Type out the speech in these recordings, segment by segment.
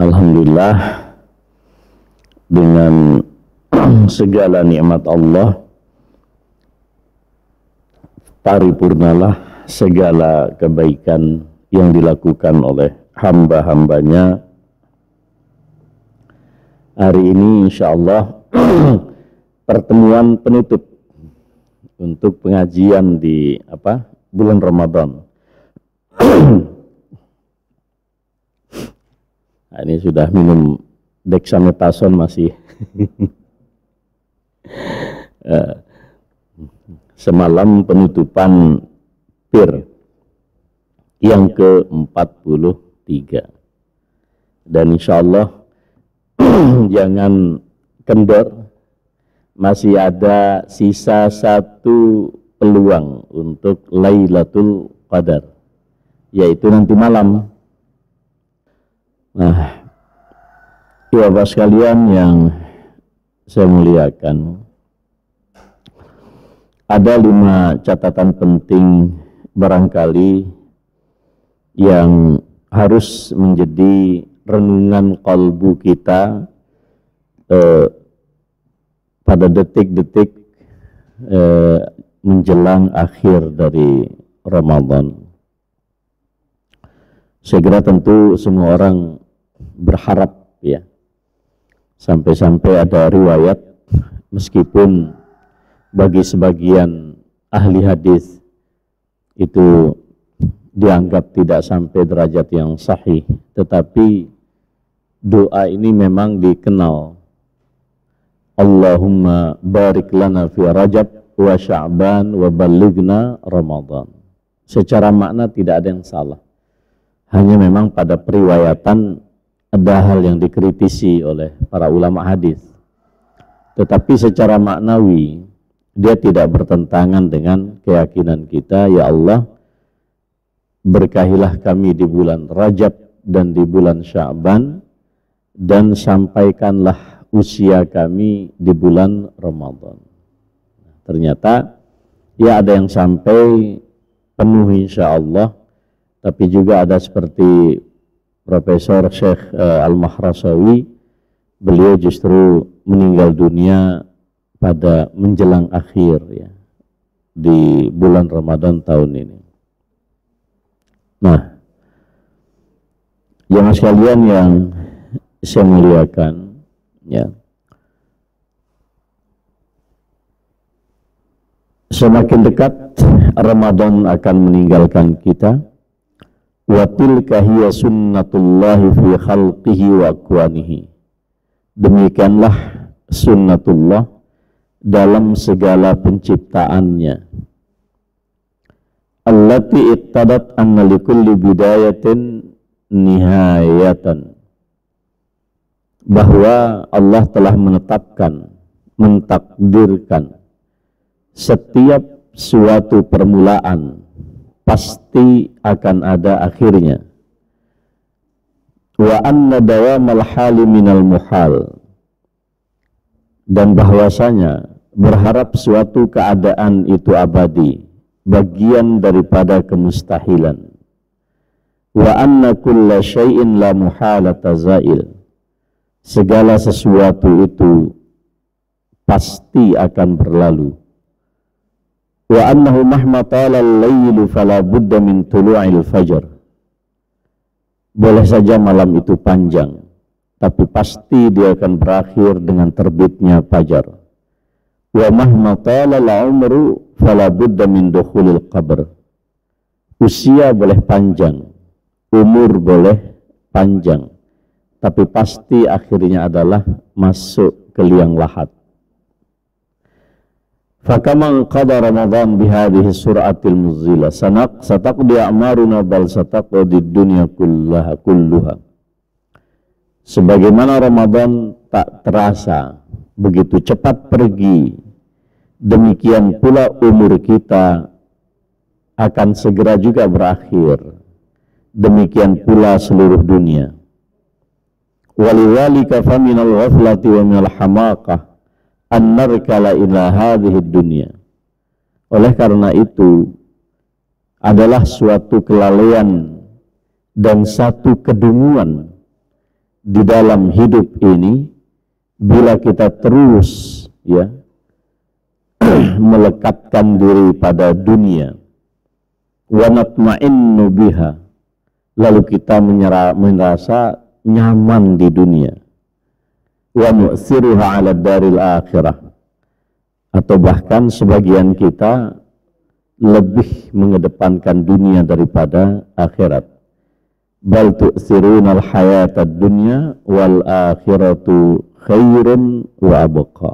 Alhamdulillah, dengan segala nikmat Allah, paripurnalah segala kebaikan yang dilakukan oleh hamba-hambanya. Hari ini insyaallah pertemuan penutup untuk pengajian di bulan Ramadan. Nah, ini sudah minum dexamethasone masih. Semalam penutupan PIR yang ke-43. Dan insyaallah jangan kendor, masih ada sisa satu peluang untuk Lailatul Qadar, yaitu nanti malam. Nah, Bapak sekalian yang saya muliakan, ada 5 catatan penting barangkali yang harus menjadi renungan kalbu kita pada detik-detik menjelang akhir dari Ramadan. Saya kira tentu semua orang berharap ya, sampai-sampai ada riwayat, meskipun bagi sebagian ahli hadis itu dianggap tidak sampai derajat yang sahih, tetapi doa ini memang dikenal. Allahumma barik lana fi Rajab wa Sya'ban wa ballighna Ramadan. Secara makna tidak ada yang salah, hanya memang pada periwayatan ada hal yang dikritisi oleh para ulama hadis. Tetapi secara maknawi dia tidak bertentangan dengan keyakinan kita. Ya Allah, berkahilah kami di bulan Rajab dan di bulan Sya'ban, dan sampaikanlah usia kami di bulan Ramadan. Ternyata ya ada yang sampai penuh insya Allah, tapi juga ada seperti Profesor Syekh Al-Mahrasawi, beliau justru meninggal dunia pada menjelang akhir ya, di bulan Ramadan tahun ini. Nah, jemaah sekalian yang saya muliakan ya, semakin dekat Ramadan akan meninggalkan kita. Wa tilka hiya sunnatullahi fi khalqihi wa akwanihi. Demikianlah sunnatullah dalam segala penciptaannya. Allati ittadat anna likulli bidayatin nihayatan. Bahwa Allah telah menetapkan, mentakdirkan setiap suatu permulaan pasti akan ada akhirnya. Wa anna dawamal hali minal muhal, dan bahwasanya berharap suatu keadaan itu abadi bagian daripada kemustahilan. Wa anna kulla syai'in la muhalata zail, segala sesuatu itu pasti akan berlalu. Wa annahu mahma talal laylu fala budda min tulu'il fajr. Boleh saja malam itu panjang, tapi pasti dia akan berakhir dengan terbitnya fajar. Wa mahma talal umru fala budda min dukhulil qabr. Usia boleh panjang, umur boleh panjang, tapi pasti akhirnya adalah masuk ke liang lahat. Fakaman qada Ramadan bihadhihi sur'atil muzila sataqdi a'maruna bal sataqdi dunya kulluha. Sebagaimana Ramadan tak terasa begitu cepat pergi, demikian pula umur kita akan segera juga berakhir. Demikian pula seluruh dunia. Waliwalika faminal ghaflati wa minal hamaqah an-narkala ila hadhihi dunya. Oleh karena itu adalah suatu kelalaian dan satu kedunguan di dalam hidup ini bila kita terus ya melekatkan diri pada dunia, wa natma'innu biha, lalu kita merasa nyaman di dunia, wa nu'siruha 'ala daril akhirah, atau bahkan sebagian kita lebih mengedepankan dunia daripada akhirat. Bal tu'siruna al-hayata ad-dunya wal akhiratu khairun wa abqa.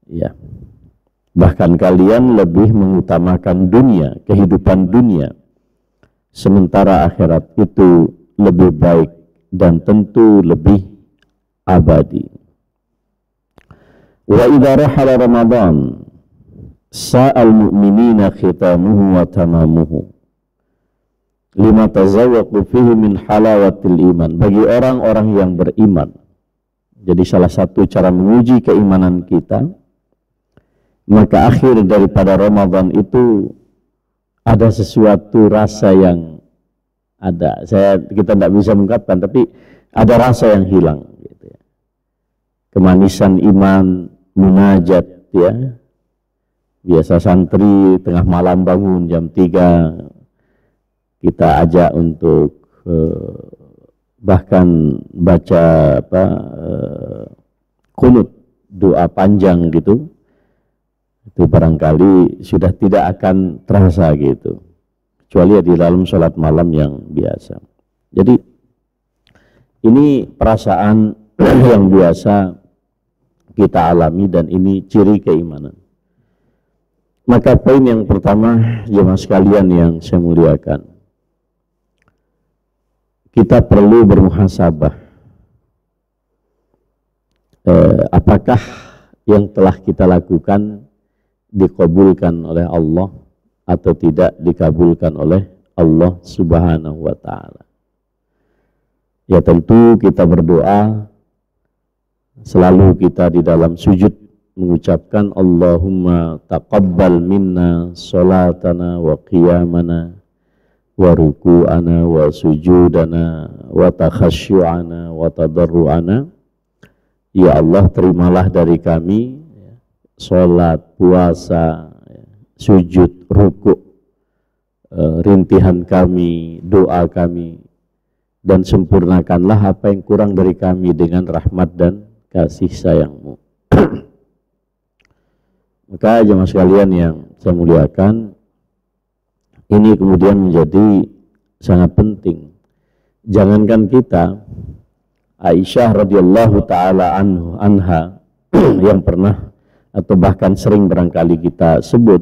Ya. Bahkan kalian lebih mengutamakan dunia, kehidupan dunia, sementara akhirat itu lebih baik dan tentu lebih abadi. Wa idza rahala Ramadan sa'al mu'minina khitamuhu wa tamamuhu lima tazawwaqu fihi min halawatil iman. Bagi orang-orang yang beriman, jadi salah satu cara menguji keimanan kita, maka akhir daripada Ramadan itu ada sesuatu rasa yang ada. Kita tidak bisa mengungkapkan, tapi ada rasa yang hilang. Gitu ya. Kemanisan iman, munajat, ya. Biasa santri tengah malam bangun jam 3, kita ajak untuk bahkan baca qunut, doa panjang gitu. Itu barangkali sudah tidak akan terasa gitu, kecuali di dalam sholat malam yang biasa. Jadi ini perasaan yang biasa kita alami dan ini ciri keimanan. Maka poin yang pertama, jemaah sekalian yang saya muliakan, kita perlu bermuhasabah. Apakah yang telah kita lakukan dikabulkan oleh Allah atau tidak dikabulkan oleh Allah Subhanahu wa ta'ala. Ya tentu kita berdoa, selalu kita di dalam sujud mengucapkan Allahumma taqabbal minna salatana wa qiyamana wa ruku'ana wa sujudana wa takhasyu'ana wa tadarru'ana. Ya Allah, terimalah dari kami sholat, puasa, sujud, ruku', rintihan kami, doa kami, dan sempurnakanlah apa yang kurang dari kami dengan rahmat dan kasih sayang-Mu. Maka jemaah sekalian yang saya muliakan, ini kemudian menjadi sangat penting. Jangankan kita, Aisyah radhiyallahu taala anha yang pernah atau bahkan sering barangkali kita sebut,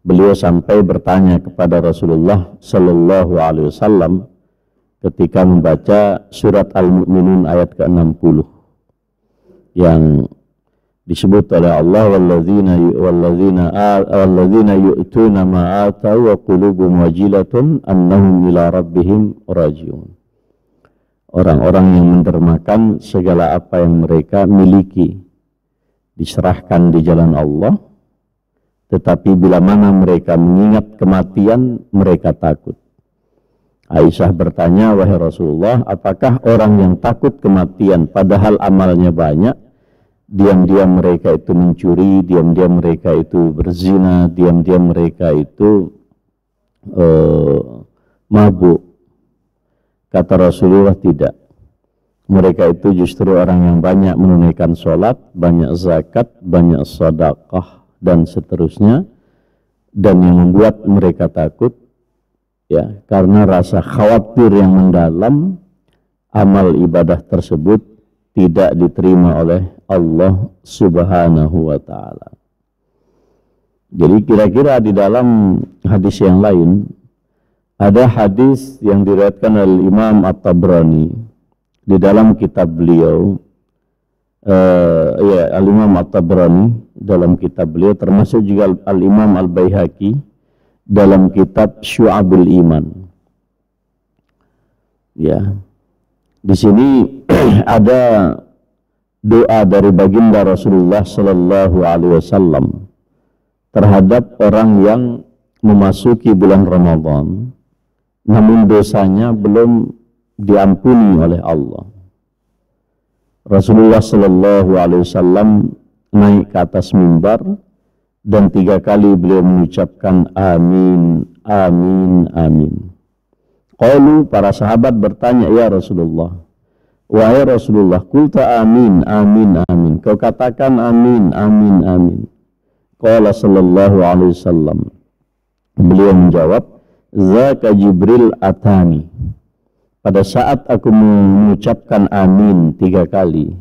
beliau sampai bertanya kepada Rasulullah Sallallahu Alaihi Wasallam ketika membaca surat Al-Mu'minun ayat ke-60 yang disebut oleh Allah, walladzina yu'tuna ma atau wa qulubuhum wajilatun annahum ila rabbihim rajiun. Orang-orang yang mendermakan segala apa yang mereka miliki, diserahkan di jalan Allah, tetapi bila mana mereka mengingat kematian, mereka takut. Aisyah bertanya, wahai Rasulullah, apakah orang yang takut kematian padahal amalnya banyak, diam-diam mereka itu mencuri, diam-diam mereka itu berzina, diam-diam mereka itu mabuk? Kata Rasulullah, tidak. Mereka itu justru orang yang banyak menunaikan sholat, banyak zakat, banyak sedekah, dan seterusnya. Dan yang membuat mereka takut, ya, karena rasa khawatir yang mendalam, amal ibadah tersebut tidak diterima oleh Allah Subhanahu wa ta'ala. Jadi kira-kira di dalam hadis yang lain, ada hadis yang diriwayatkan oleh Imam At-Tabrani di dalam kitab beliau, Al-Imam At-Tabrani dalam kitab beliau, termasuk juga Al-Imam Al-Baihaqi dalam kitab Syu'abul Iman. Ya, di sini ada doa dari baginda Rasulullah Sallallahu Alaihi Wasallam terhadap orang yang memasuki bulan Ramadan, namun dosanya belum diampuni oleh Allah. Rasulullah Shallallahu Alaihi Wasallam naik ke atas mimbar dan 3 kali beliau mengucapkan amin, amin, amin. Qalu, para sahabat bertanya, ya Rasulullah, wahai Rasulullah, qulta amin, amin, amin. Kau katakan amin, amin, amin. Qala sallallahu alaihi wasallam, beliau menjawab, zaka Jibril atani. Pada saat aku mengucapkan amin 3 kali,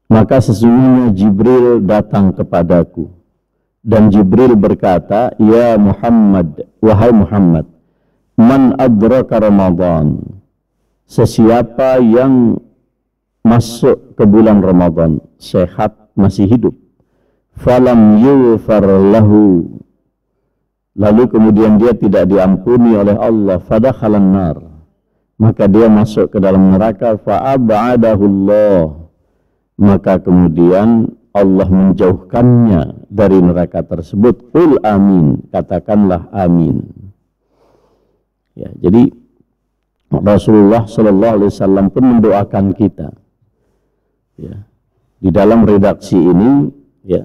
maka sesungguhnya Jibril datang kepadaku. Dan Jibril berkata, ya Muhammad, wahai Muhammad, man adraka Ramadan, sesiapa yang masuk ke bulan Ramadan sehat, masih hidup, falam yughfar lahu, lalu kemudian dia tidak diampuni oleh Allah, fadakhalan nar, maka dia masuk ke dalam neraka, fa'ab'adahu Allah, maka kemudian Allah menjauhkannya dari neraka tersebut. Qul amin, katakanlah amin. Ya, jadi Rasulullah Shallallahu Alaihi Wasallam pun mendoakan kita. Ya, di dalam redaksi ini, ya,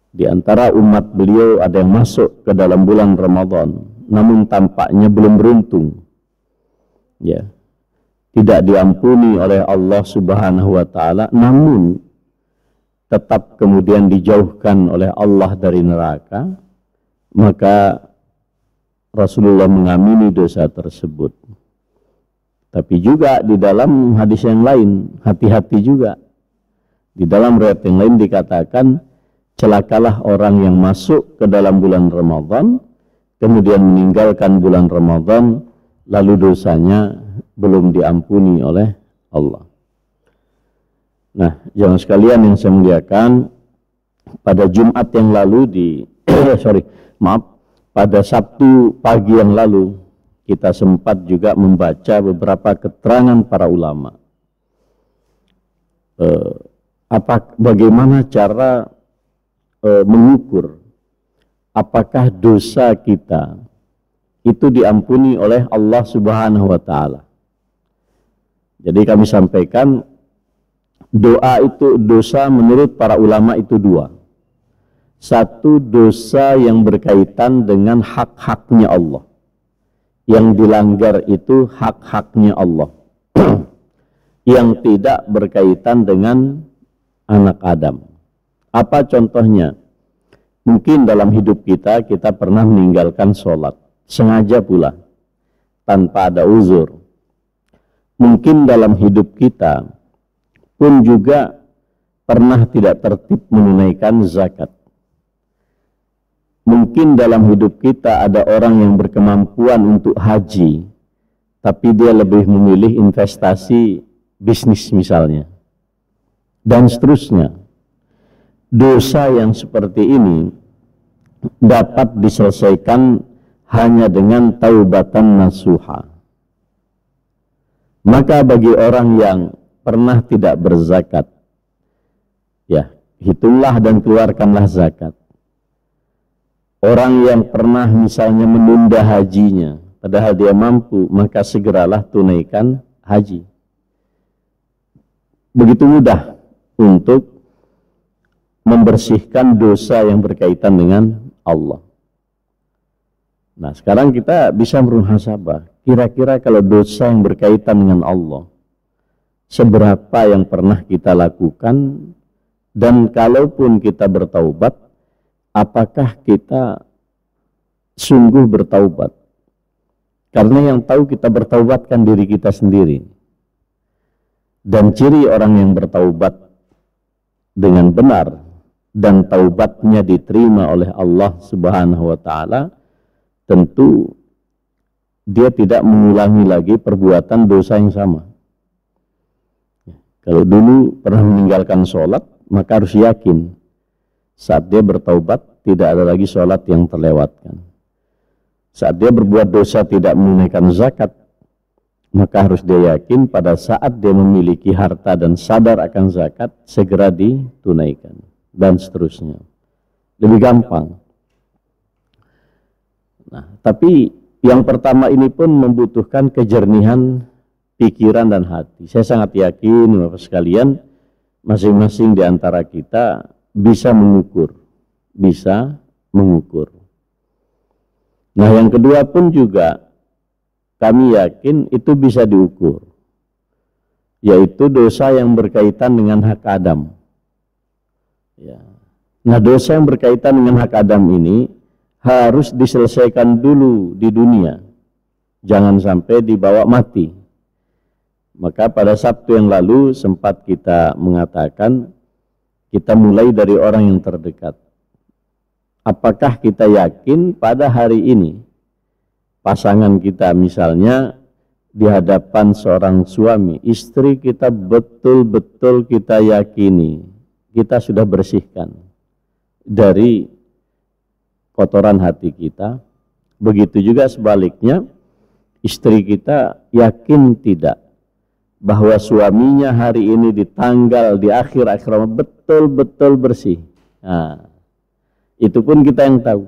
di antara umat beliau ada yang masuk ke dalam bulan Ramadan, namun tampaknya belum beruntung. Ya, tidak diampuni oleh Allah Subhanahu Wa Taala, namun tetap kemudian dijauhkan oleh Allah dari neraka, maka Rasulullah mengamini dosa tersebut. Tapi juga di dalam hadis yang lain, hati-hati juga. Di dalam riwayat yang lain dikatakan, celakalah orang yang masuk ke dalam bulan Ramadan, kemudian meninggalkan bulan Ramadan, lalu dosanya belum diampuni oleh Allah. Nah, jangan sekalian yang saya muliakan, pada Jumat yang lalu pada Sabtu pagi yang lalu, kita sempat juga membaca beberapa keterangan para ulama. Bagaimana cara mengukur apakah dosa kita itu diampuni oleh Allah Subhanahu Wa Taala. Jadi kami sampaikan, dosa menurut para ulama itu 2. Satu, dosa yang berkaitan dengan hak-haknya Allah. Yang dilanggar itu hak-haknya Allah. Yang tidak berkaitan dengan anak Adam. Apa contohnya? Mungkin dalam hidup kita pernah meninggalkan sholat, sengaja pula, tanpa ada uzur. Mungkin dalam hidup kita pun juga pernah tidak tertib menunaikan zakat. Mungkin dalam hidup kita ada orang yang berkemampuan untuk haji, tapi dia lebih memilih investasi bisnis misalnya, dan seterusnya. Dosa yang seperti ini dapat diselesaikan hanya dengan taubatan nasuha. Maka bagi orang yang pernah tidak berzakat, ya, hitunglah dan keluarkanlah zakat. Orang yang pernah misalnya menunda hajinya, padahal dia mampu, maka segeralah tunaikan haji. Begitu mudah untuk membersihkan dosa yang berkaitan dengan Allah. Nah, sekarang kita bisa bermuhasabah, kira-kira kalau dosa yang berkaitan dengan Allah, seberapa yang pernah kita lakukan, dan kalaupun kita bertaubat, apakah kita sungguh bertaubat? Karena yang tahu kita bertaubat kan diri kita sendiri. Dan ciri orang yang bertaubat dengan benar dan taubatnya diterima oleh Allah Subhanahu wa taala, tentu dia tidak mengulangi lagi perbuatan dosa yang sama. Kalau dulu pernah meninggalkan sholat, maka harus yakin saat dia bertaubat tidak ada lagi sholat yang terlewatkan. Saat dia berbuat dosa tidak menunaikan zakat, maka harus dia yakin pada saat dia memiliki harta dan sadar akan zakat, segera ditunaikan, dan seterusnya. Lebih gampang. Nah, tapi yang pertama ini pun membutuhkan kejernihan pikiran dan hati. Saya sangat yakin Bapak sekalian, masing-masing di antara kita bisa mengukur. Nah, yang kedua pun juga kami yakin itu bisa diukur, yaitu dosa yang berkaitan dengan hak Adam. Ya. Nah, dosa yang berkaitan dengan hak Adam ini harus diselesaikan dulu di dunia, jangan sampai dibawa mati. Maka pada Sabtu yang lalu sempat kita mengatakan, kita mulai dari orang yang terdekat. Apakah kita yakin pada hari ini pasangan kita misalnya di hadapan seorang suami, istri kita betul-betul kita yakini kita sudah bersihkan dari kotoran hati kita. Begitu juga sebaliknya, istri kita yakin tidak bahwa suaminya hari ini di akhir betul-betul bersih. Nah, itu pun kita yang tahu.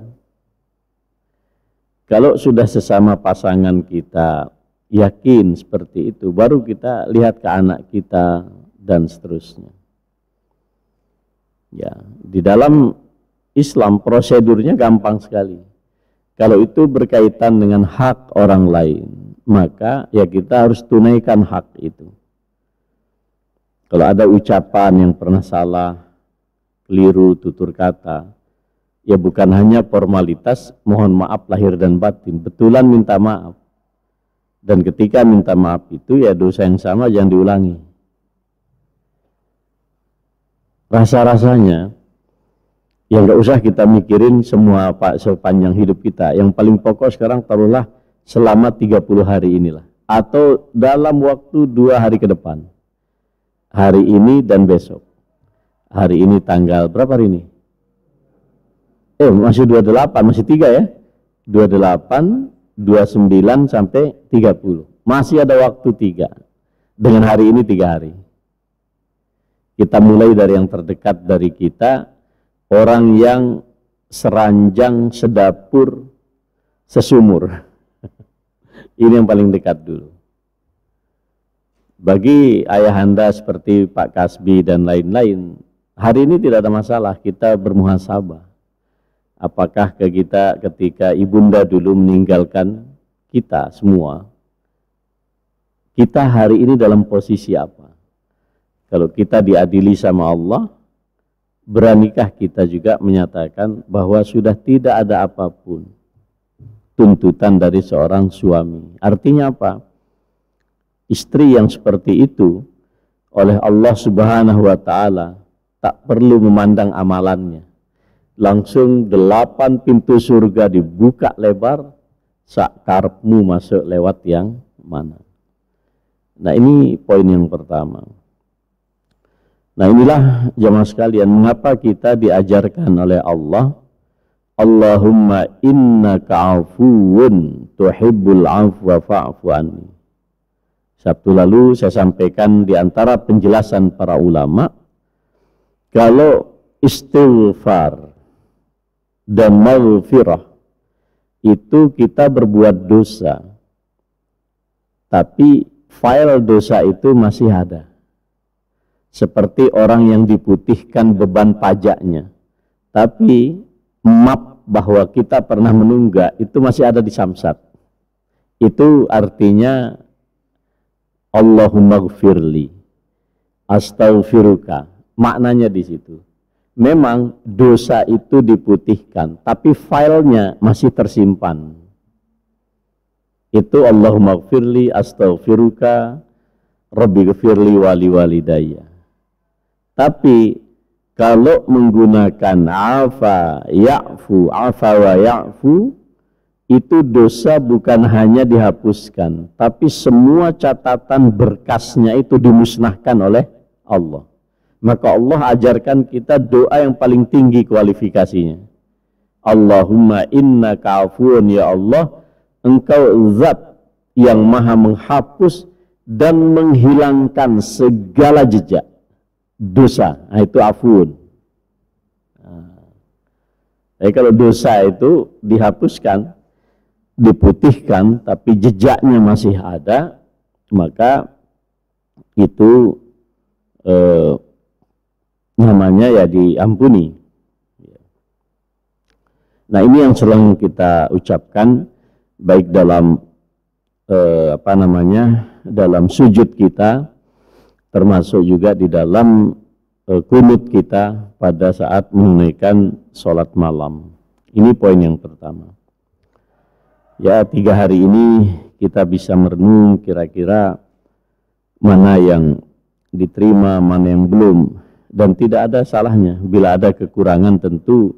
Kalau sudah sesama pasangan kita yakin seperti itu, baru kita lihat ke anak kita dan seterusnya. Ya, di dalam Islam prosedurnya gampang sekali. Kalau itu berkaitan dengan hak orang lain, maka ya kita harus tunaikan hak itu. Kalau ada ucapan yang pernah salah, keliru, tutur kata, ya bukan hanya formalitas, mohon maaf lahir dan batin, betulan minta maaf. Dan ketika minta maaf itu ya dosa yang sama jangan diulangi. Rasa-rasanya ya nggak usah kita mikirin semua sepanjang hidup kita. Yang paling pokok sekarang taruhlah selama 30 hari inilah, atau dalam waktu 2 hari ke depan, hari ini dan besok. Hari ini tanggal berapa hari ini? Masih 28, masih 3 ya, 28, 29 sampai 30, masih ada waktu 3, dengan hari ini 3 hari. Kita mulai dari yang terdekat dari kita, orang yang seranjang, sedapur, sesumur. Ini yang paling dekat dulu. Bagi ayahanda seperti Pak Kasbi dan lain-lain, hari ini tidak ada masalah, kita bermuhasabah. Apakah kita ketika ibunda dulu meninggalkan kita semua, kita hari ini dalam posisi apa? Kalau kita diadili sama Allah, beranikah kita juga menyatakan bahwa sudah tidak ada apapun tuntutan dari seorang suami? Artinya apa? Istri yang seperti itu oleh Allah Subhanahu wa Ta'ala tak perlu memandang amalannya, langsung 8 pintu surga dibuka lebar, sak karepmu masuk lewat yang mana. Nah, ini poin yang pertama. Nah, inilah jamaah sekalian, mengapa kita diajarkan oleh Allah, Allahumma innaka afuwun tuhibbul afwa fa'fu anni. Sabtu lalu saya sampaikan di antara penjelasan para ulama, kalau istighfar dan maghfirah itu kita berbuat dosa, tapi file dosa itu masih ada. Seperti orang yang diputihkan beban pajaknya, tapi map bahwa kita pernah menunggak itu masih ada di samsat. Itu artinya Allahumma gfirli, astaghfiruka. Maknanya di situ. Memang dosa itu diputihkan, tapi filenya masih tersimpan. Itu Allahumma gfirli, astaghfiruka, Rabbi gfirli wali walidayya. Tapi kalau menggunakan afa wa ya'fu, itu dosa bukan hanya dihapuskan, tapi semua catatan berkasnya itu dimusnahkan oleh Allah. Maka Allah ajarkan kita doa yang paling tinggi kualifikasinya. Allahumma innaka afuun, ya Allah, engkau zat yang maha menghapus dan menghilangkan segala jejak dosa. Nah, itu afuun. Jadi kalau dosa itu dihapuskan, diputihkan tapi jejaknya masih ada, maka itu namanya ya diampuni. Nah, ini yang selalu kita ucapkan baik dalam dalam sujud kita, termasuk juga di dalam kunut kita pada saat menunaikan sholat malam. Ini poin yang pertama. Ya, 3 hari ini kita bisa merenung kira-kira mana yang diterima, mana yang belum. Dan tidak ada salahnya bila ada kekurangan, tentu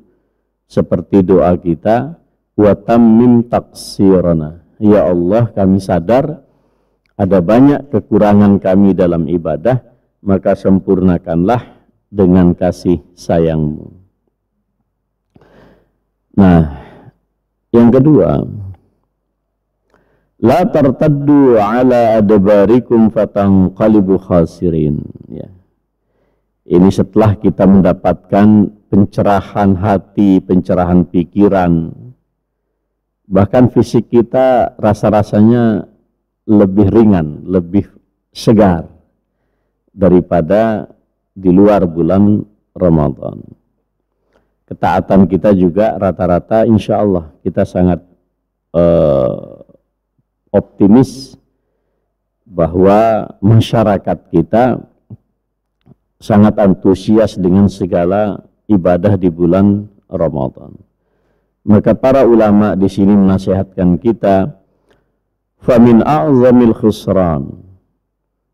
seperti doa kita, wa tammim taqsirana. Ya Allah, kami sadar ada banyak kekurangan kami dalam ibadah, maka sempurnakanlah dengan kasih sayang-Mu. Nah, yang kedua, la tartaddu ala adbarikum fatanqalibu khasirin. Ya. Ini setelah kita mendapatkan pencerahan hati, pencerahan pikiran, bahkan fisik kita rasa-rasanya lebih ringan, lebih segar daripada di luar bulan Ramadan. Ketaatan kita juga rata-rata insya Allah kita sangat optimis bahwa masyarakat kita sangat antusias dengan segala ibadah di bulan Ramadan. Maka para ulama di sini menasihatkan kita, famin a'zamil khusran,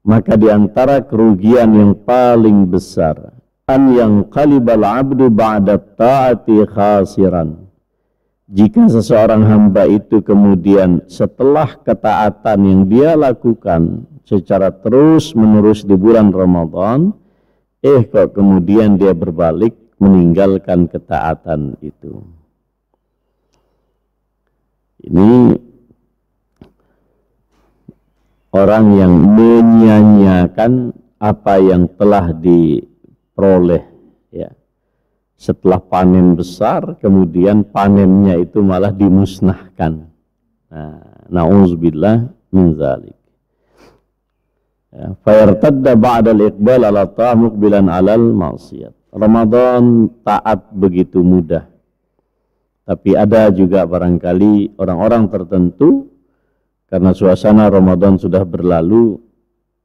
maka di antara kerugian yang paling besar, an yang qalibal abdu ba'da ta'ati khasiran, jika seseorang hamba itu kemudian setelah ketaatan yang dia lakukan secara terus menerus di bulan Ramadan, kok kemudian dia berbalik meninggalkan ketaatan itu. Ini orang yang menyia-nyiakan apa yang telah diperoleh, ya. Setelah panen besar, kemudian panennya itu malah dimusnahkan. Nah, na'udzubillah min dzalik. Fayartadda ba'dal iqbal ala ta'ah muqbilan alal ma'siyat. Ramadan taat begitu mudah. Tapi ada juga barangkali orang-orang tertentu, karena suasana Ramadan sudah berlalu,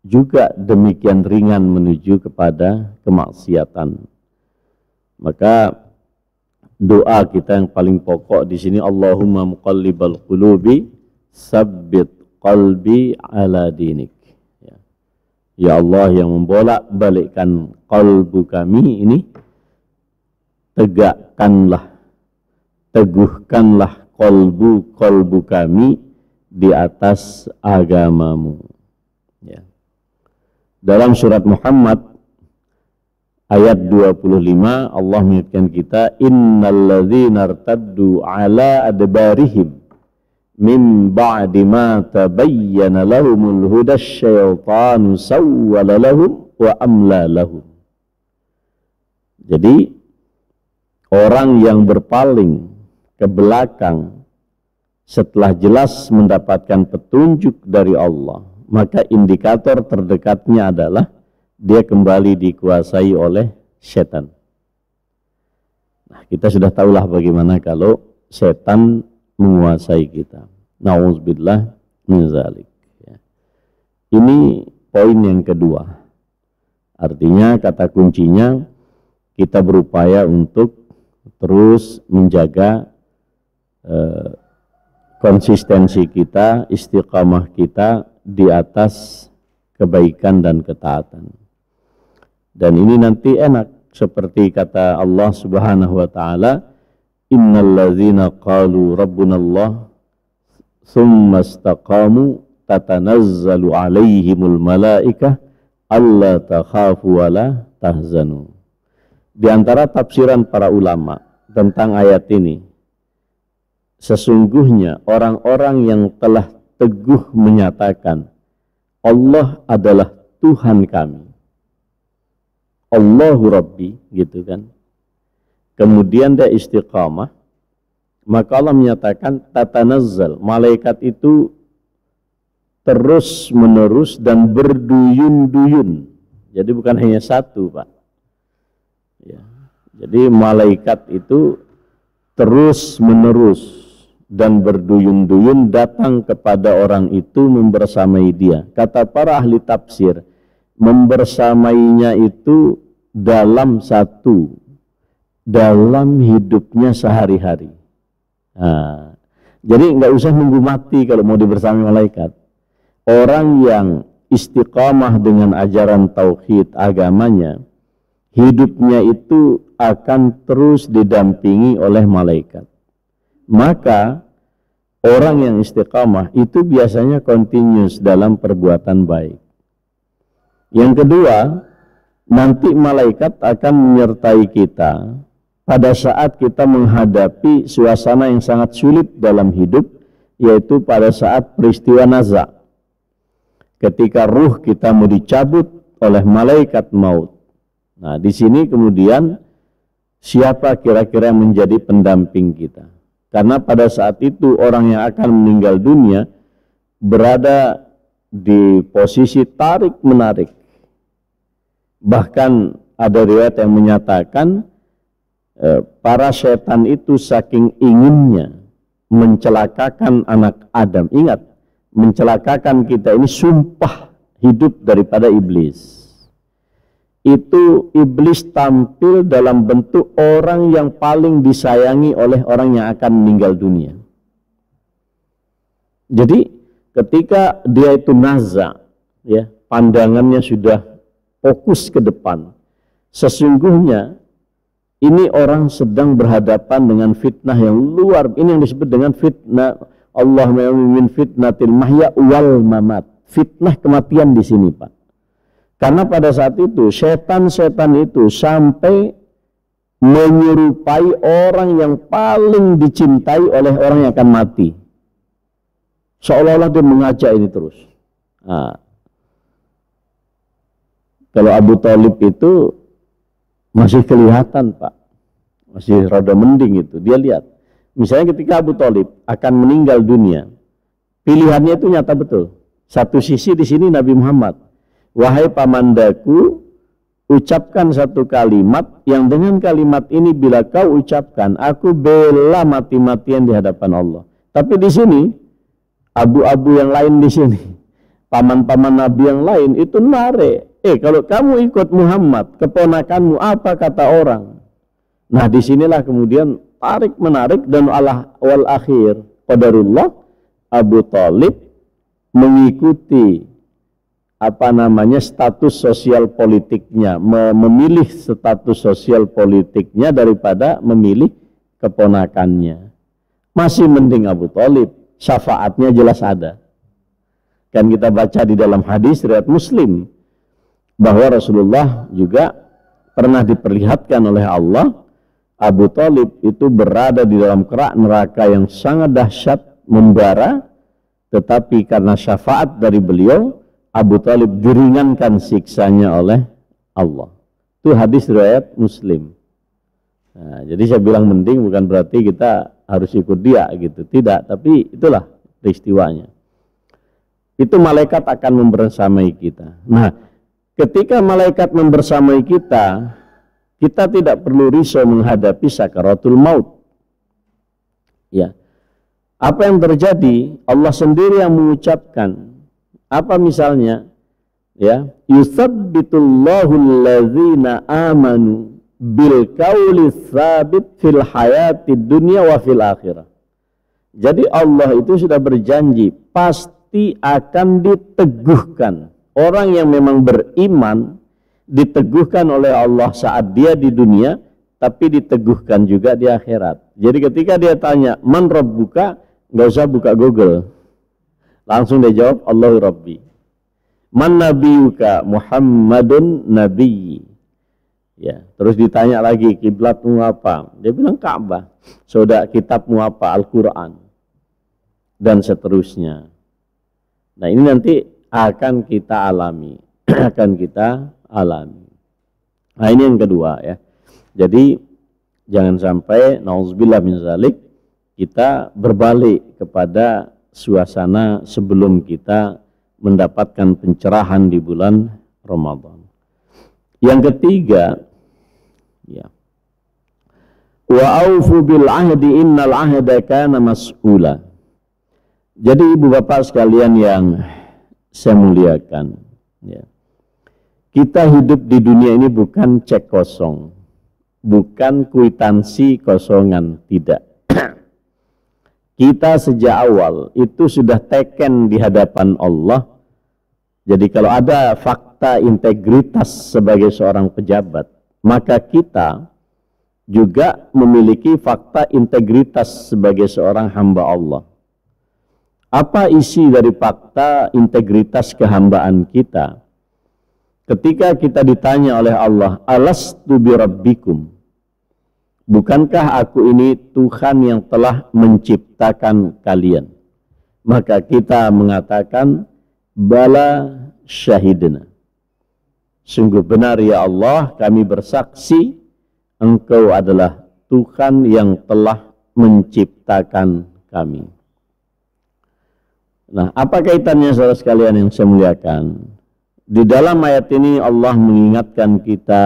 juga demikian ringan menuju kepada kemaksiatan. Maka doa kita yang paling pokok di sini, Allahumma muqallibal qulubi sabbit qalbi ala dinik. Ya Allah yang membolak-balikkan qalbu kami ini, tegakkanlah, teguhkanlah qalbu kami di atas agamamu. Ya. Dalam surat Muhammad ayat 25 Allah mengingatkan kita, innalladzina irtaddu ala adbarihim min ba'di ma tabayyana lahumul huda syaitanu sawwala lahum wa amla lahum. Jadi orang yang berpaling ke belakang setelah jelas mendapatkan petunjuk dari Allah, maka indikator terdekatnya adalah dia kembali dikuasai oleh setan. Nah, kita sudah tahulah bagaimana kalau setan menguasai kita. Na'udzubillah min dzalik. Ya. Ini poin yang kedua. Artinya kata kuncinya kita berupaya untuk terus menjaga konsistensi kita, istiqamah kita di atas kebaikan dan ketaatan. Dan ini nanti enak seperti kata Allah Subhanahu wa taala, innalladzina qalu rabbunallah tsumma istaqamu tatanazzalu alaihimul malaikah alla takhafu wa la tahzanu. Di antara tafsiran para ulama tentang ayat ini, sesungguhnya orang-orang yang telah teguh menyatakan Allah adalah Tuhan kami, Allahu Rabbi, gitu kan. Kemudian dia istiqamah, Maka Allah menyatakan tatanazzal, malaikat itu terus menerus dan berduyun-duyun. Jadi bukan hanya satu, Pak. Ya. Jadi malaikat itu terus menerus dan berduyun-duyun datang kepada orang itu membersamai dia. Kata para ahli tafsir, membersamainya itu dalam hidupnya sehari-hari. Nah, jadi nggak usah nunggu mati kalau mau dibersamai malaikat. Orang yang istiqamah dengan ajaran tauhid agamanya, hidupnya itu akan terus didampingi oleh malaikat. Maka orang yang istiqamah itu biasanya continuous dalam perbuatan baik. Yang kedua, nanti malaikat akan menyertai kita pada saat kita menghadapi suasana yang sangat sulit dalam hidup, yaitu pada saat peristiwa naza. Ketika ruh kita mau dicabut oleh malaikat maut. Nah, di sini kemudian siapa kira-kira yang menjadi pendamping kita? Karena pada saat itu orang yang akan meninggal dunia berada di posisi tarik-menarik. Bahkan ada riwayat yang menyatakan para setan itu saking inginnya mencelakakan anak Adam. Ingat, mencelakakan kita ini sumpah hidup daripada iblis. Itu iblis tampil dalam bentuk orang yang paling disayangi oleh orang yang akan meninggal dunia. Jadi ketika dia itu naza, ya, pandangannya sudah fokus ke depan, sesungguhnya ini orang sedang berhadapan dengan fitnah yang luar. Ini yang disebut dengan fitnah Allah min fitnatil mahya wal mamat. Fitnah kematian di sini, Pak. Karena pada saat itu setan-setan itu sampai menyerupai orang yang paling dicintai oleh orang yang akan mati. Seolah-olah dia mengajak ini terus. Nah, kalau Abu Thalib itu masih kelihatan, Pak. Masih rada mending itu. Dia lihat. Misalnya ketika Abu Thalib akan meninggal dunia, pilihannya itu nyata betul. Satu sisi di sini Nabi Muhammad, wahai pamandaku, ucapkan satu kalimat yang dengan kalimat ini bila kau ucapkan, aku bela mati-matian di hadapan Allah. Tapi di sini abu-abu yang lain di sini, paman-paman Nabi yang lain itu narik. Kalau kamu ikut Muhammad, keponakanmu, apa kata orang? Nah, disinilah kemudian tarik menarik dan wal akhir qadarullah Abu Thalib mengikuti status sosial politiknya, memilih status sosial politiknya daripada memilih keponakannya. Masih mending Abu Thalib, syafaatnya jelas ada. Kan kita baca di dalam hadis riwayat Muslim bahwa Rasulullah juga pernah diperlihatkan oleh Allah Abu Thalib itu berada di dalam kerak neraka yang sangat dahsyat membara, tetapi karena syafaat dari beliau Abu Thalib diringankan siksanya oleh Allah. Itu hadis riwayat Muslim. Nah, jadi saya bilang mending bukan berarti kita harus ikut dia gitu, tidak, tapi itulah peristiwanya. Itu malaikat akan membersamai kita. Nah, ketika malaikat membersamai kita, kita tidak perlu risau menghadapi sakaratul maut. Ya. Apa yang terjadi? Allah sendiri yang mengucapkan. Apa misalnya? Ya, yusabbitullahu allazina amanu bil qauli tsabit fil hayatid dunya wa fil akhirah. Jadi Allah itu sudah berjanji pasti akan diteguhkan. Orang yang memang beriman diteguhkan oleh Allah saat dia di dunia, tapi diteguhkan juga di akhirat. Jadi ketika dia tanya, man rabbuka, nggak usah buka Google. Langsung dia jawab, Allahu Rabbi. Man nabiyuka, Muhammadun nabiyyi. Ya, terus ditanya lagi, kiblatmu apa? Dia bilang Ka'bah. Saudara, kitabmu apa? Al-Quran. Dan seterusnya. Nah, ini nanti akan kita alami. Akan kita alami. Nah, ini yang kedua ya. Jadi jangan sampai nauzubillah min zalik kita berbalik kepada suasana sebelum kita mendapatkan pencerahan di bulan Ramadan. Yang ketiga, ya, wa aufu bil ahdi innal ahda kana mas'ula. Jadi ibu bapak sekalian yang saya muliakan, ya, kita hidup di dunia ini bukan cek kosong, bukan kwitansi kosongan, tidak. Kita sejak awal itu sudah teken di hadapan Allah. Jadi kalau ada fakta integritas sebagai seorang pejabat, maka kita juga memiliki fakta integritas sebagai seorang hamba Allah. Apa isi dari fakta integritas kehambaan kita? Ketika kita ditanya oleh Allah, alastu birabbikum, bukankah aku ini Tuhan yang telah menciptakan kalian? Maka kita mengatakan, bala syahidna. Sungguh benar ya Allah, kami bersaksi Engkau adalah Tuhan yang telah menciptakan kami. Nah, apa kaitannya saudara sekalian yang saya muliakan? Di dalam ayat ini Allah mengingatkan kita,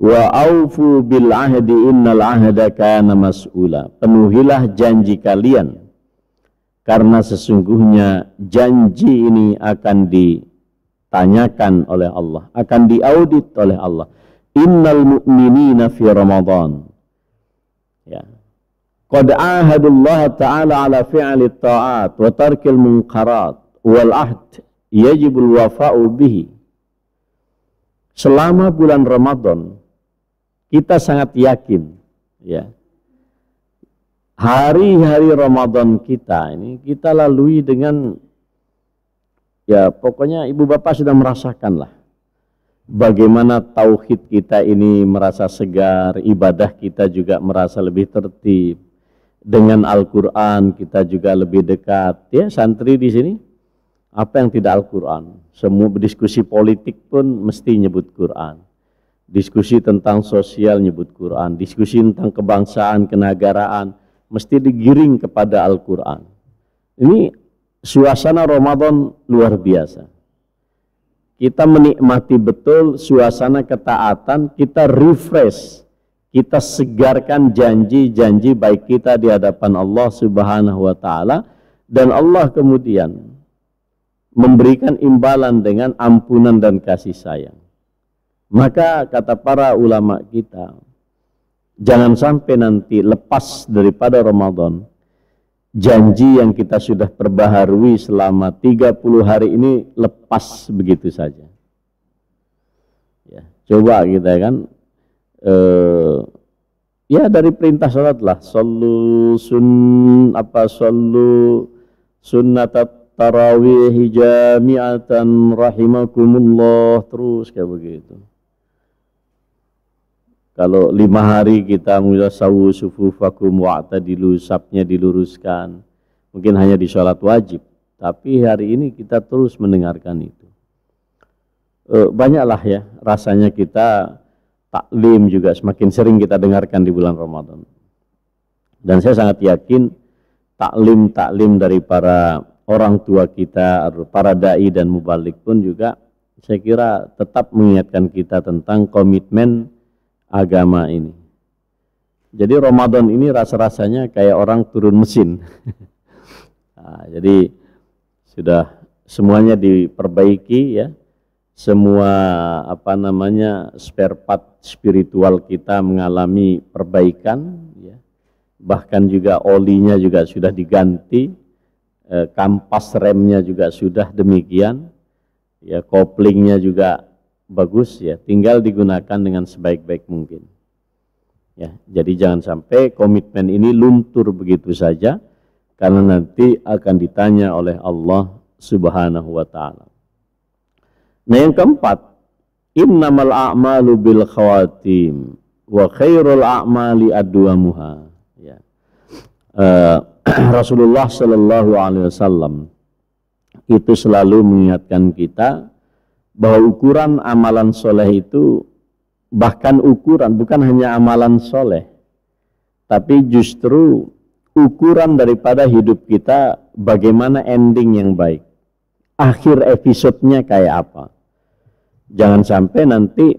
wa aufu bil ahdi innal ahda kana mas'ula. Penuhilah janji kalian, karena sesungguhnya janji ini akan ditanyakan oleh Allah, akan diaudit oleh Allah. Innal mu'minina fi Ramadan, ya, qad ahadullah ta'ala ala fi'li ta'at wa tarkil munkarat wal ahd yajibul wafa'u bihi. Selama bulan Ramadan kita sangat yakin, ya, hari-hari Ramadan kita ini kita lalui dengan, ya, pokoknya ibu bapak sudah merasakan lah bagaimana tauhid kita ini merasa segar, ibadah kita juga merasa lebih tertib, dengan Al-Quran kita juga lebih dekat. Ya, santri di sini apa yang tidak Al-Quran? Semua berdiskusi politik pun mesti nyebut Quran. Diskusi tentang sosial nyebut Quran. Diskusi tentang kebangsaan, kenegaraan mesti digiring kepada Al-Quran. Ini suasana Ramadan luar biasa. Kita menikmati betul suasana ketaatan, kita refresh, kita segarkan janji-janji baik kita di hadapan Allah Subhanahu wa Ta'ala, dan Allah kemudian memberikan imbalan dengan ampunan dan kasih sayang. Maka kata para ulama kita, jangan sampai nanti lepas daripada Ramadan, janji yang kita sudah perbaharui selama 30 hari ini lepas begitu saja. Ya, coba kita kan, ya dari perintah salat lah, sallu sunnatat tarawih jami'atan rahimakumullah, terus kayak begitu. Kalau 5 hari kita mulai sawu sufufakum wa'tadilu, sapnya diluruskan, mungkin hanya di sholat wajib, tapi hari ini kita terus mendengarkan itu. Banyaklah ya rasanya kita taklim juga semakin sering kita dengarkan di bulan Ramadan. Dan saya sangat yakin taklim dari para orang tua kita, para dai dan mubalik pun juga saya kira tetap mengingatkan kita tentang komitmen agama ini. Jadi Ramadan ini rasa-rasanya kayak orang turun mesin. Nah, jadi sudah semuanya diperbaiki ya. Semua spare part spiritual kita mengalami perbaikan ya. Bahkan juga olinya juga sudah diganti, kampas remnya juga sudah demikian. Ya, koplingnya juga bagus ya, tinggal digunakan dengan sebaik-baik mungkin. Ya, jadi jangan sampai komitmen ini luntur begitu saja, karena nanti akan ditanya oleh Allah Subhanahu wa Ta'ala. Nah, yang keempat, innamal a'malu bil khawatim wa khairul a'mali adwamuha. Ya. Rasulullah Shallallahu Alaihi Wasallam itu selalu mengingatkan kita bahwa ukuran amalan soleh itu, bahkan ukuran bukan hanya amalan soleh, tapi justru ukuran daripada hidup kita bagaimana ending yang baik. Akhir episodenya kayak apa. Jangan sampai nanti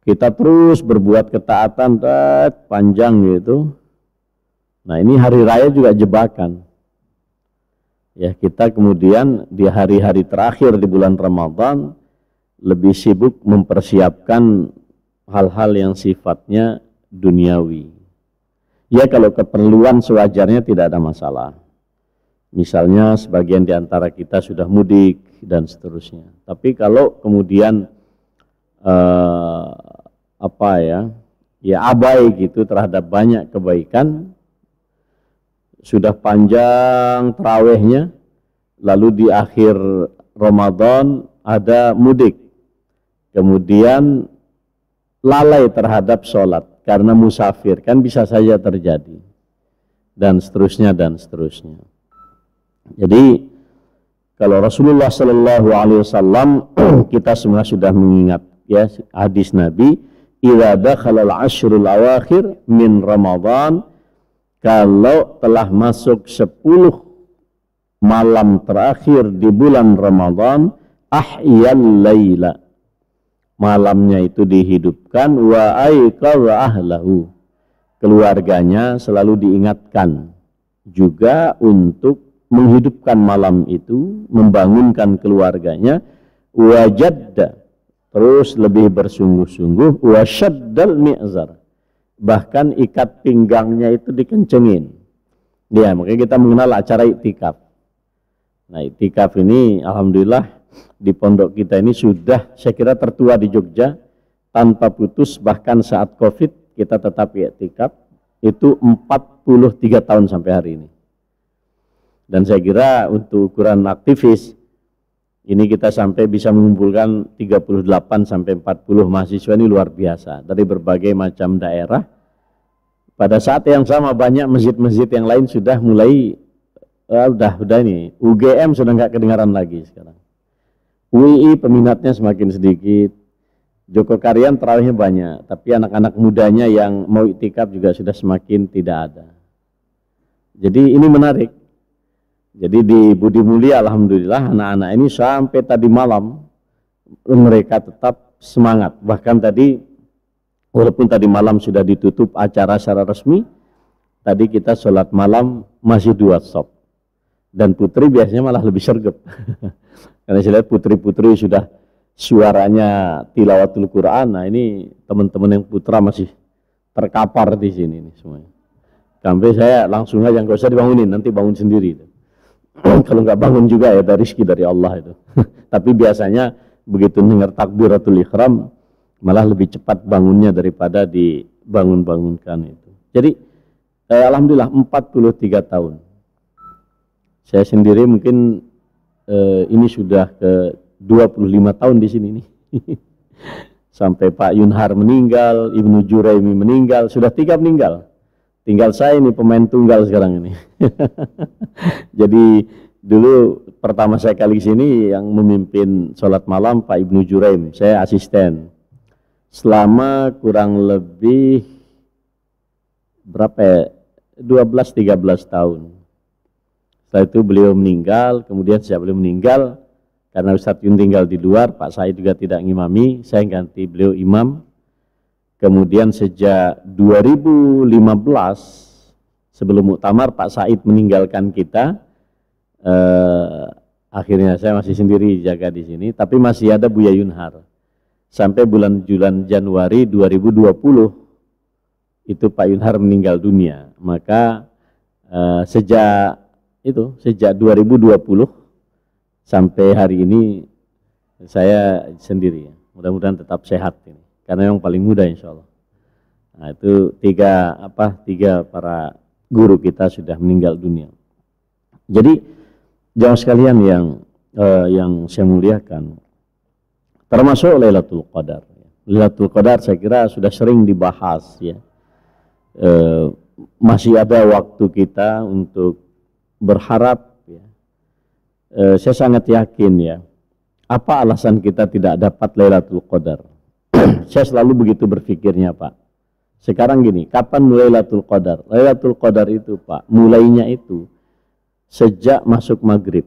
kita terus berbuat ketaatan panjang gitu. Nah, ini hari raya juga jebakan. Ya, kita kemudian di hari-hari terakhir di bulan Ramadan lebih sibuk mempersiapkan hal-hal yang sifatnya duniawi. Ya, kalau keperluan sewajarnya tidak ada masalah. Misalnya sebagian di antara kita sudah mudik dan seterusnya. Tapi kalau kemudian abai gitu terhadap banyak kebaikan, sudah panjang tarawihnya, lalu di akhir Ramadan ada mudik, kemudian lalai terhadap sholat karena musafir, kan bisa saja terjadi, dan seterusnya dan seterusnya. Jadi kalau Rasulullah Shallallahu Alaihi Wasallam kita semua sudah mengingat ya hadis Nabi, idza dakhala al-ashrul awakhir min Ramadan, kalau telah masuk 10 malam terakhir di bulan Ramadan, ahyal laila, malamnya itu dihidupkan, wa aiqadha ahlahu, keluarganya selalu diingatkan juga untuk menghidupkan malam itu, membangunkan keluarganya, wajadda, terus lebih bersungguh-sungguh, wasyaddal mi'zar, bahkan ikat pinggangnya itu dikencengin. Ya, makanya kita mengenal acara iktikaf. Nah, iktikaf ini alhamdulillah di pondok kita ini sudah saya kira tertua di Jogja, tanpa putus, bahkan saat Covid kita tetap iktikaf, itu 43 tahun sampai hari ini. Dan saya kira untuk ukuran aktivis ini kita sampai bisa mengumpulkan 38 sampai 40 mahasiswa, ini luar biasa dari berbagai macam daerah. Pada saat yang sama banyak masjid-masjid yang lain sudah mulai udah ini UGM sudah nggak kedengaran lagi sekarang. UI peminatnya semakin sedikit. Joko Karyan terawihnya banyak, tapi anak-anak mudanya yang mau iktikaf juga sudah semakin tidak ada. Jadi ini menarik. Jadi di Budi Mulia alhamdulillah anak-anak ini sampai tadi malam mereka tetap semangat. Bahkan tadi walaupun tadi malam sudah ditutup acara secara resmi, tadi kita sholat malam masih 2 shop. Dan putri biasanya malah lebih sergap. Karena saya lihat putri-putri sudah suaranya tilawatul Quran. Nah, ini teman-teman yang putra masih terkapar di sini nih semuanya. Sampai saya langsung aja nggak usah dibangunin, nanti bangun sendiri. Kalau nggak bangun juga ya dari rezeki dari Allah itu. Tapi biasanya begitu dengar takbiratul ihram malah lebih cepat bangunnya daripada dibangun-bangunkan itu. Jadi alhamdulillah 43 tahun. Saya sendiri mungkin ini sudah ke 25 tahun di sini nih. Sampai Pak Yunhar meninggal, Ibnu Juraimi meninggal, sudah 3 meninggal. Tinggal saya ini pemain tunggal sekarang ini. Jadi dulu pertama saya kali sini yang memimpin sholat malam Pak Ibnu Juraim, saya asisten. Selama kurang lebih berapa ya? 12-13 tahun. Setelah itu beliau meninggal, kemudian saya beliau meninggal karena Ustadz Yun tinggal di luar, Pak Said juga tidak ngimami, saya ganti beliau imam. Kemudian sejak 2015 sebelum muktamar Pak Said meninggalkan kita, akhirnya saya masih sendiri jaga di sini, tapi masih ada Buya Yunhar. Sampai bulan Januari 2020 itu Pak Yunhar meninggal dunia. Maka sejak 2020 sampai hari ini saya sendiri. Mudah-mudahan tetap sehat ini. Karena yang paling muda insya Allah. Nah, itu tiga para guru kita sudah meninggal dunia. Jadi jamaah sekalian yang saya muliakan, termasuk Lailatul Qadar. Lailatul Qadar saya kira sudah sering dibahas ya. Masih ada waktu kita untuk berharap ya. Saya sangat yakin ya. Apa alasan kita tidak dapat Lailatul Qadar? Saya selalu begitu berpikirnya Pak. Sekarang gini, kapan mulai Lailatul Qadar? Lailatul Qadar itu Pak, mulainya itu sejak masuk maghrib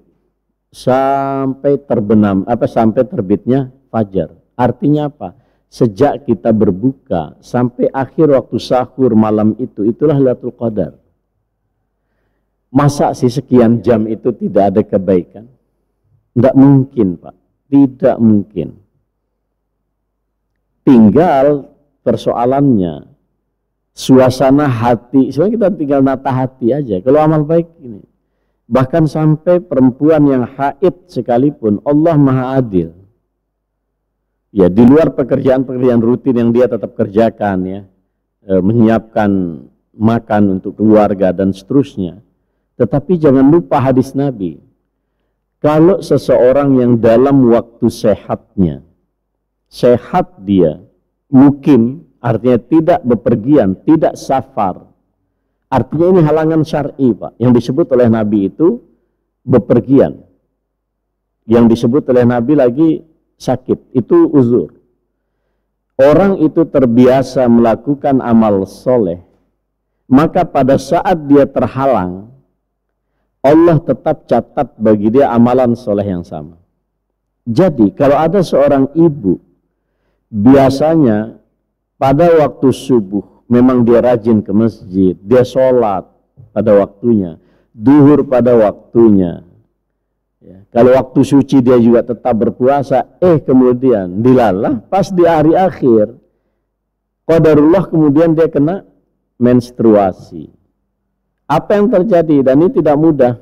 sampai terbenam, sampai terbitnya fajar. Artinya apa? Sejak kita berbuka sampai akhir waktu sahur malam itu, itulah Lailatul Qadar. Masa sih sekian jam itu tidak ada kebaikan? Tidak mungkin Pak, tidak mungkin. Tinggal persoalannya suasana hati, sebenarnya kita tinggal nata hati aja. Kalau amal baik ini, bahkan sampai perempuan yang haid sekalipun, Allah Maha Adil. Ya, di luar pekerjaan-pekerjaan rutin yang dia tetap kerjakan ya, menyiapkan makan untuk keluarga dan seterusnya. Tetapi jangan lupa hadis Nabi. Kalau seseorang yang dalam waktu sehatnya, sehat dia, mukim, artinya tidak bepergian, tidak safar. Artinya ini halangan syar'i Pak. Yang disebut oleh Nabi itu bepergian. Yang disebut oleh Nabi lagi sakit, itu uzur. Orang itu terbiasa melakukan amal soleh, maka pada saat dia terhalang, Allah tetap catat bagi dia amalan soleh yang sama. Jadi kalau ada seorang ibu, biasanya pada waktu subuh, memang dia rajin ke masjid, dia sholat pada waktunya, duhur pada waktunya. Ya, kalau waktu suci dia juga tetap berpuasa, kemudian dilalah pas di hari akhir, qadarullah kemudian dia kena menstruasi. Apa yang terjadi? Dan ini tidak mudah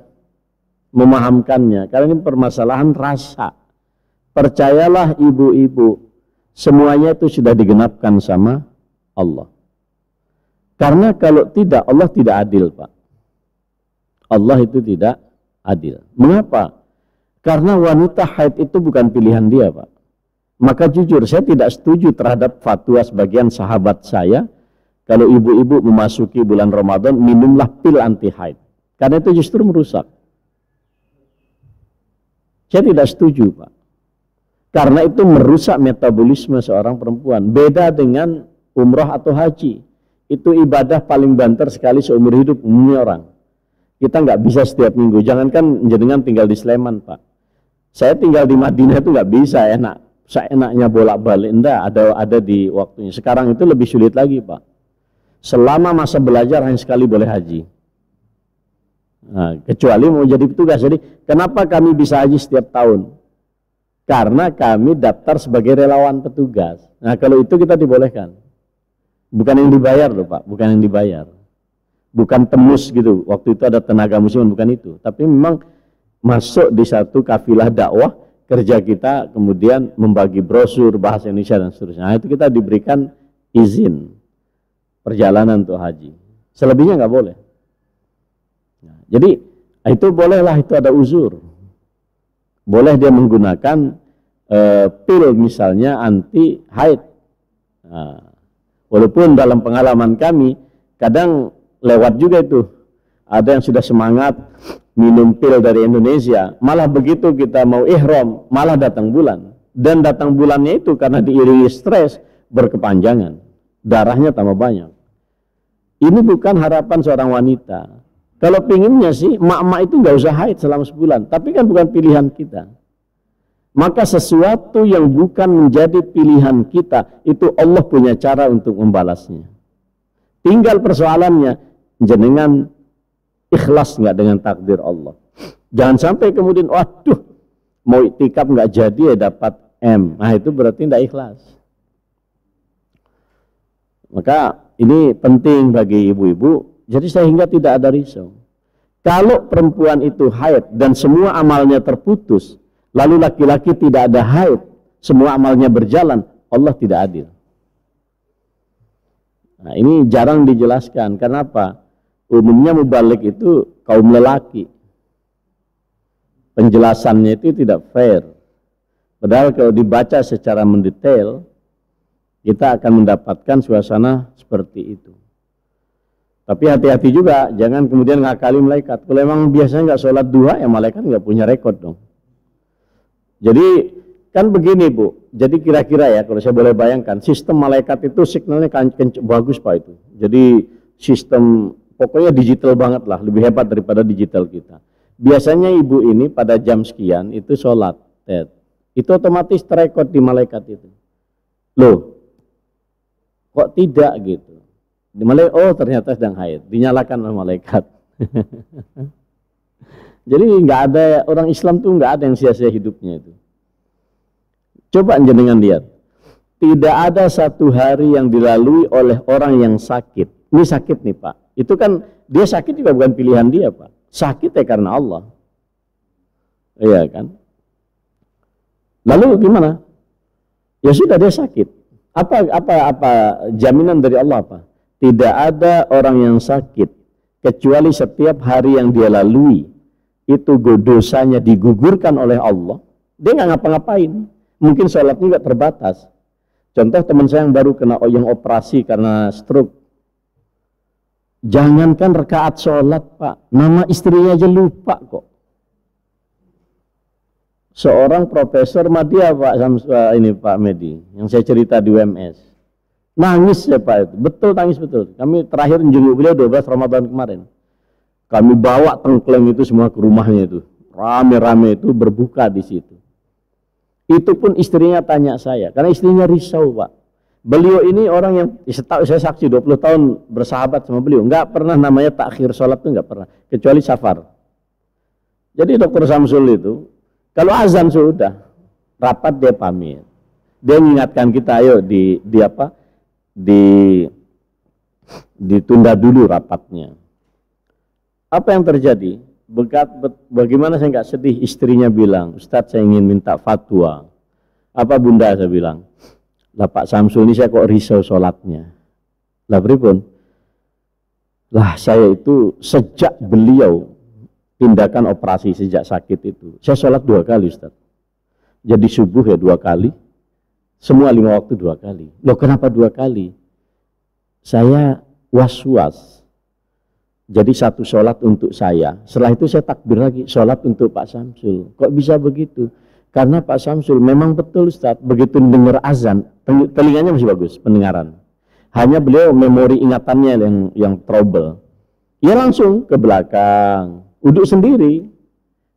memahamkannya, karena ini permasalahan rasa. Percayalah ibu-ibu, semuanya itu sudah digenapkan sama Allah. Karena kalau tidak, Allah tidak adil Pak. Allah itu tidak adil. Mengapa? Karena wanita haid itu bukan pilihan dia Pak. Maka jujur saya tidak setuju terhadap fatwa sebagian sahabat saya, kalau ibu-ibu memasuki bulan Ramadan minumlah pil anti haid. Karena itu justru merusak. Saya tidak setuju Pak. Karena itu merusak metabolisme seorang perempuan. Beda dengan umrah atau haji. Itu ibadah paling banter sekali seumur hidup umumnya orang. Kita nggak bisa setiap minggu. Jangankan jenengan tinggal di Sleman Pak. Saya tinggal di Madinah itu nggak bisa seenaknya bolak-balik. Enggak, ada di waktunya. Sekarang itu lebih sulit lagi Pak. Selama masa belajar hanya sekali boleh haji. Nah, kecuali mau jadi petugas. Jadi kenapa kami bisa haji setiap tahun? Karena kami daftar sebagai relawan petugas. Nah kalau itu kita dibolehkan. Bukan yang dibayar loh Pak, bukan yang dibayar. Bukan temus gitu, waktu itu ada tenaga muslimin, bukan itu. Tapi memang masuk di satu kafilah dakwah, kerja kita kemudian membagi brosur bahasa Indonesia dan seterusnya. Nah itu kita diberikan izin perjalanan untuk haji. Selebihnya nggak boleh. Nah, jadi itu bolehlah, itu ada uzur. Boleh dia menggunakan pil misalnya anti haid. Nah, walaupun dalam pengalaman kami kadang lewat juga itu. Ada yang sudah semangat minum pil dari Indonesia, malah begitu kita mau ihram malah datang bulan. Dan datang bulannya itu karena diiringi stres berkepanjangan, darahnya tambah banyak. Ini bukan harapan seorang wanita. Kalau pinginnya sih mak-mak itu nggak usah haid selama sebulan, tapi kan bukan pilihan kita. Maka sesuatu yang bukan menjadi pilihan kita, itu Allah punya cara untuk membalasnya. Tinggal persoalannya, jenengan ikhlas nggak dengan takdir Allah. Jangan sampai kemudian, waduh, mau iktikaf nggak jadi ya dapat M. Nah itu berarti nggak ikhlas. Maka ini penting bagi ibu-ibu, jadi sehingga tidak ada risau. Kalau perempuan itu haid dan semua amalnya terputus, lalu laki-laki tidak ada haid, semua amalnya berjalan, Allah tidak adil. Nah ini jarang dijelaskan. Kenapa? Umumnya mubalik itu kaum lelaki. Penjelasannya itu tidak fair. Padahal kalau dibaca secara mendetail, kita akan mendapatkan suasana seperti itu. Tapi hati-hati juga, jangan kemudian ngakali malaikat. Kalau memang biasanya nggak sholat duha, ya malaikat nggak punya rekod dong. Jadi kan begini Bu, jadi kira-kira ya kalau saya boleh bayangkan, sistem malaikat itu signalnya bagus Pak itu. Jadi sistem pokoknya digital banget lah, lebih hebat daripada digital kita. Biasanya ibu ini pada jam sekian itu sholat, itu otomatis terekod di malaikat itu. Loh, kok tidak gitu? Di malaikat, oh ternyata sedang haid, dinyalakan oleh malaikat. Jadi nggak ada, orang Islam tuh nggak ada yang sia-sia hidupnya itu. Coba jenengan lihat, tidak ada satu hari yang dilalui oleh orang yang sakit. Ini sakit nih Pak, itu kan dia sakit juga bukan pilihan dia Pak, sakit ya karena Allah. Iya kan? Lalu gimana? Ya sudah dia sakit. Apa jaminan dari Allah apa? Tidak ada orang yang sakit kecuali setiap hari yang dia lalui itu dosanya digugurkan oleh Allah. Dia nggak ngapa-ngapain. Mungkin sholatnya juga terbatas. Contoh teman saya yang baru kena yang operasi karena stroke. Jangankan rekaat sholat Pak, nama istrinya aja lupa kok. Seorang profesor Madya Pak ini Pak Medi, yang saya cerita di UMS. Nangis ya Pak itu, betul nangis betul. Kami terakhir menjenguk beliau 12 Ramadan kemarin. Kami bawa tengkleng itu semua ke rumahnya itu. Rame-rame itu berbuka di situ. Itu pun istrinya tanya saya, karena istrinya risau Pak. Beliau ini orang yang saya saksi 20 tahun bersahabat sama beliau, nggak pernah namanya takhir sholat tuh nggak pernah, kecuali safar. Jadi Dr. Samsul itu, kalau azan sudah, rapat dia pamit. Dia mengingatkan kita, ayo ditunda dulu rapatnya. Apa yang terjadi? Bagaimana saya nggak sedih, istrinya bilang, Ustadz saya ingin minta fatwa. Apa bunda, saya bilang, lah Pak Samsul ini saya kok risau sholatnya. Lah beripun? Lah saya itu sejak beliau tindakan operasi sejak sakit itu, saya sholat 2 kali Ustadz. Jadi subuh ya 2 kali, semua 5 waktu 2 kali. Loh kenapa 2 kali? Saya was-was. Jadi satu sholat untuk saya, setelah itu saya takbir lagi, sholat untuk Pak Samsul. Kok bisa begitu? Karena Pak Samsul memang betul Ustadz, begitu dengar azan, telinganya masih bagus, pendengaran. Hanya beliau memori ingatannya yang trouble. Ya langsung ke belakang, uduk sendiri.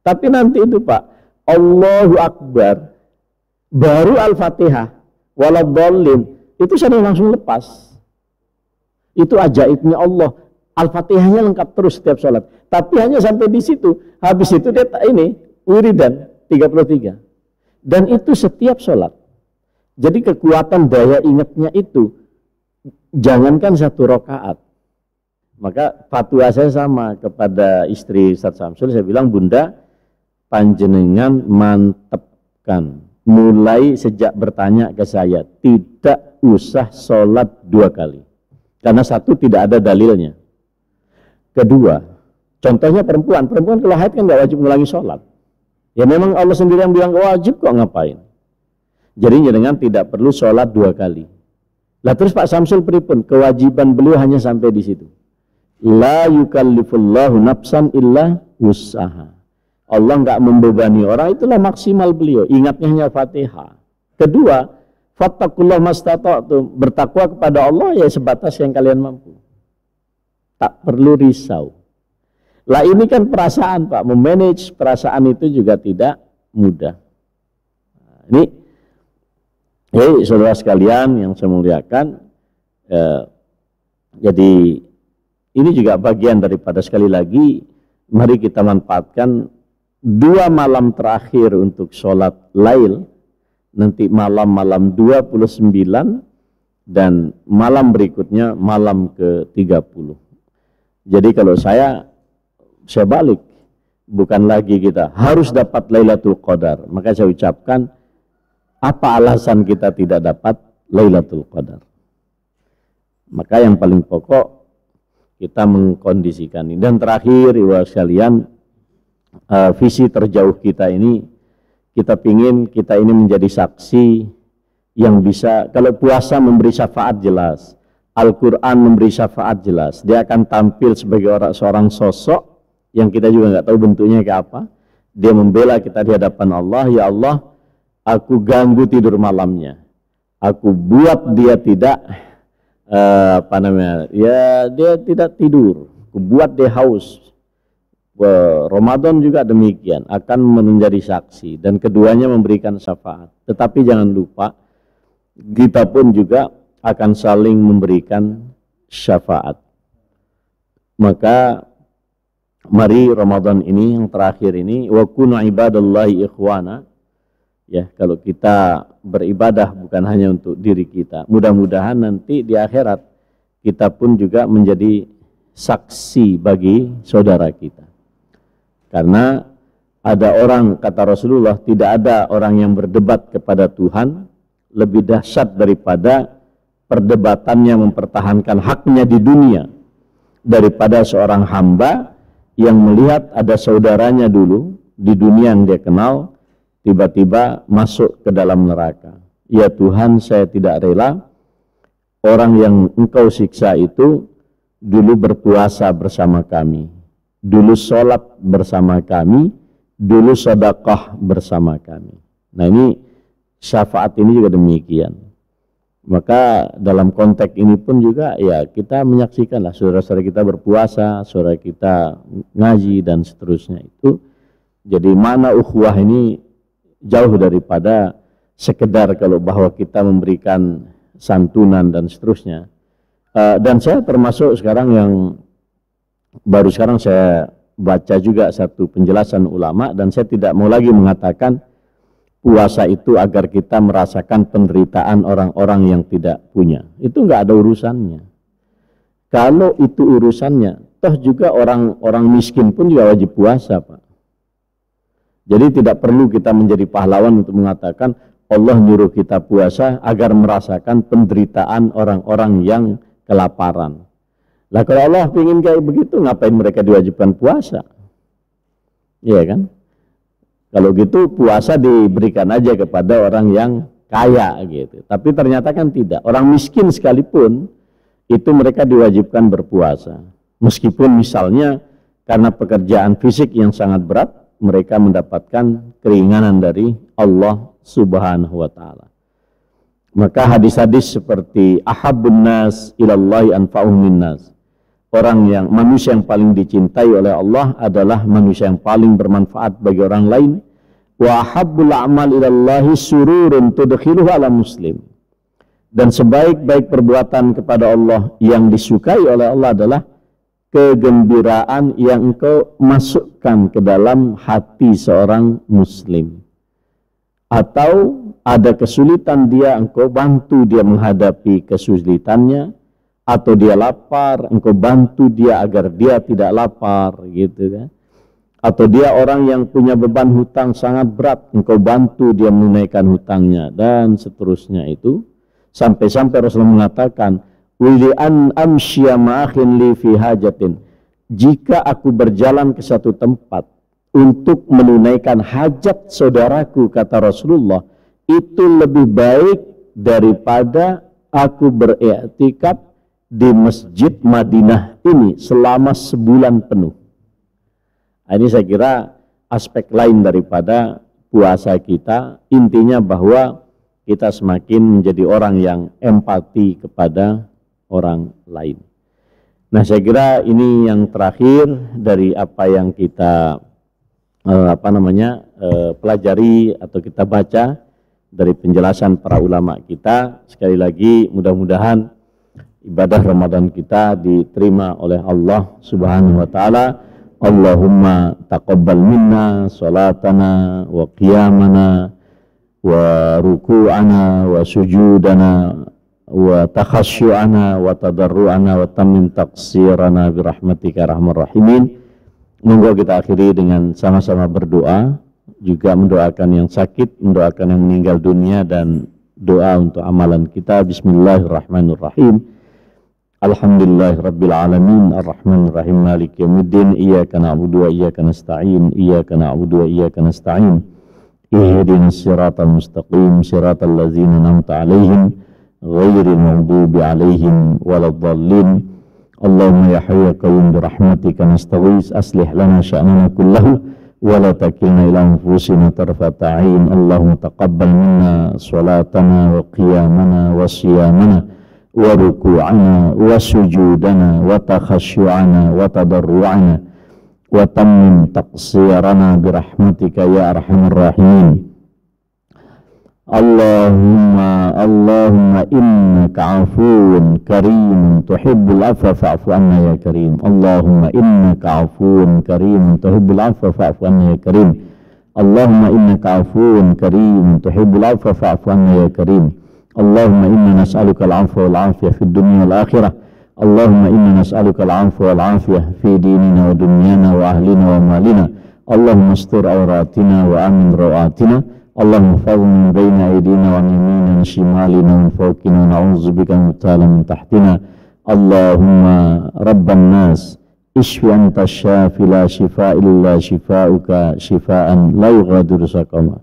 Tapi nanti itu Pak, Allahu Akbar, baru Al-Fatihah, waladhdallin, itu saya langsung lepas. Itu ajaibnya Allah. Al-Fatihahnya lengkap terus setiap sholat. Tapi hanya sampai di situ. Habis itu dia ini wiridan 33. Dan itu setiap sholat. Jadi kekuatan daya ingatnya itu jangankan 1 rakaat. Maka fatwa saya sama kepada istri Ustadz Samsul. Saya bilang, Bunda, panjenengan mantepkan. Mulai sejak bertanya ke saya, tidak usah sholat 2 kali. Karena 1 tidak ada dalilnya. Kedua, contohnya perempuan kalau haid kan nggak wajib mengulangi sholat. Ya memang Allah sendiri yang bilang wajib kok, ngapain? Jadi jangan tidak perlu sholat 2 kali. Lah terus Pak Samsul pripun? Kewajiban beliau hanya sampai di situ. La yukallifullahu nafsan illa wus'aha. Allah nggak membebani orang, itulah maksimal beliau. Ingatnya hanya Fatihah. Kedua, fattakullah mastata'tum, bertakwa kepada Allah ya sebatas yang kalian mampu. Tak perlu risau. Lah ini kan perasaan Pak, memanage perasaan itu juga tidak mudah. Nah, ini saudara sekalian yang saya muliakan, jadi ini juga bagian daripada, sekali lagi, mari kita manfaatkan 2 malam terakhir untuk sholat lail, nanti malam-malam 29 dan malam berikutnya malam ke-30. Jadi kalau saya balik, bukan lagi kita harus dapat Lailatul Qadar. Maka saya ucapkan, apa alasan kita tidak dapat Lailatul Qadar? Maka yang paling pokok kita mengkondisikan ini. Dan terakhir, ibu sekalian, visi terjauh kita ini, kita pingin kita ini menjadi saksi yang bisa, kalau puasa memberi syafaat jelas, Al-Quran memberi syafaat jelas, dia akan tampil sebagai seorang sosok yang kita juga nggak tahu bentuknya kayak apa. Dia membela kita di hadapan Allah, ya Allah, aku ganggu tidur malamnya, aku buat dia tidak dia tidak tidur, aku buat dia haus. Ramadan juga demikian, akan menjadi saksi dan keduanya memberikan syafaat. Tetapi jangan lupa kita pun juga akan saling memberikan syafaat. Maka mari Ramadan ini yang terakhir ini, wa kunu ibadallahi ikhwana. Ya, kalau kita beribadah bukan hanya untuk diri kita, mudah-mudahan nanti di akhirat kita pun juga menjadi saksi bagi saudara kita. Karena ada orang, kata Rasulullah, tidak ada orang yang berdebat kepada Tuhan lebih dahsyat daripada perdebatannya mempertahankan haknya di dunia, daripada seorang hamba yang melihat ada saudaranya dulu di dunia yang dia kenal tiba-tiba masuk ke dalam neraka. Ya Tuhan, saya tidak rela orang yang engkau siksa itu dulu berpuasa bersama kami, dulu sholat bersama kami, dulu sedekah bersama kami. Nah, ini syafaat ini juga demikian. Maka dalam konteks ini pun juga ya kita menyaksikanlah saudara-saudara kita berpuasa, saudara kita ngaji dan seterusnya itu. Jadi mana ukhuwah ini jauh daripada sekedar kalau bahwa kita memberikan santunan dan seterusnya. Dan saya termasuk sekarang yang baru sekarang saya baca juga satu penjelasan ulama, dan saya tidak mau lagi mengatakan puasa itu agar kita merasakan penderitaan orang-orang yang tidak punya. Itu enggak ada urusannya. Kalau itu urusannya, toh juga orang-orang miskin pun juga wajib puasa, Pak. Jadi tidak perlu kita menjadi pahlawan untuk mengatakan Allah nyuruh kita puasa agar merasakan penderitaan orang-orang yang kelaparan. Lah kalau Allah ingin kayak begitu, ngapain mereka diwajibkan puasa? Iya kan? Kalau gitu puasa diberikan aja kepada orang yang kaya gitu. Tapi ternyata kan tidak. Orang miskin sekalipun itu mereka diwajibkan berpuasa. Meskipun misalnya karena pekerjaan fisik yang sangat berat, mereka mendapatkan keringanan dari Allah Subhanahu wa taala. Maka hadis-hadis seperti ahabbun nas ilallahi anfa'uhum minnas. Manusia yang paling dicintai oleh Allah adalah manusia yang paling bermanfaat bagi orang lain. Wa habbul a'mal ilallahi sururun tudkhiluhu ala muslim. Dan sebaik-baik perbuatan kepada Allah yang disukai oleh Allah adalah kegembiraan yang engkau masukkan ke dalam hati seorang muslim. Atau ada kesulitan dia, engkau bantu dia menghadapi kesulitannya. Atau dia lapar, engkau bantu dia agar dia tidak lapar, gitu kan. Atau dia orang yang punya beban hutang sangat berat, engkau bantu dia menunaikan hutangnya, dan seterusnya itu. Sampai-sampai Rasulullah mengatakan, "Wili an amsya ma'akhin li fi hajatin." Jika aku berjalan ke satu tempat untuk menunaikan hajat saudaraku, kata Rasulullah, itu lebih baik daripada aku beriktikaf di Masjid Madinah ini selama sebulan penuh. Ini saya kira aspek lain daripada puasa kita. Intinya bahwa kita semakin menjadi orang yang empati kepada orang lain. Nah, saya kira ini yang terakhir dari apa yang kita pelajari atau kita baca dari penjelasan para ulama kita. Sekali lagi mudah-mudahan ibadah Ramadan kita diterima oleh Allah Subhanahu wa taala. Allahumma taqabbal minna salatana wa qiyamana wa ruku'ana wa sujudana wa takhasyu'ana wa tadarru'ana wa tammim taqsirana birahmatika arhamar rahimin. Monggo kita akhiri dengan sama-sama berdoa, juga mendoakan yang sakit, mendoakan yang meninggal dunia, dan doa untuk amalan kita. Bismillahirrahmanirrahim. Alhamdulillahirabbil alamin arrahmanir rahim maliki yaumiddin iyyaka na'budu wa iyyaka nasta'in iyyaka na'budu wa iyyaka nasta'in ihdinas siratal mustaqim siratal ladzina an'amta 'alaihim ghairil maghdubi 'alaihim waladdallin. Allahumma ya hayyu ya qayyum bi rahmatika nastaghits aslih lana sya'nana kullahu ولا تكلنا إلى أنفسنا طرفة عين. اللهم تقبل منا صلاتنا وقيامنا وصيامنا وركوعنا وسجودنا وتخشعنا وتضرعنا وتمم تقصيرنا برحمتك يا أرحم الراحمين. اللهم إنك عفو كريم تحب العفو فاعف عنا يا كريم. اللهم إنك عفو كريم تحب العفو فاعف عنا يا كريم. اللهم إنك عفو كريم تحب العفو فاعف عنا يا كريم. اللهم إنا نسألك العفو والعافية في الدنيا والآخرة. اللهم إنا نسألك العفو والعافية في ديننا ودنيانا وأهلنا ومالنا. اللهم استر عوراتنا وآمن روعاتنا. اللهم احفظنا من بين أيدينا وعن يميننا وعن شمالنا ومن فوقنا ونعوذ بك من تال من تحتنا. اللهم رب الناس اشف أنت الشافي لا شفاء إلا شفاؤك شفاء لا يغادر سقما.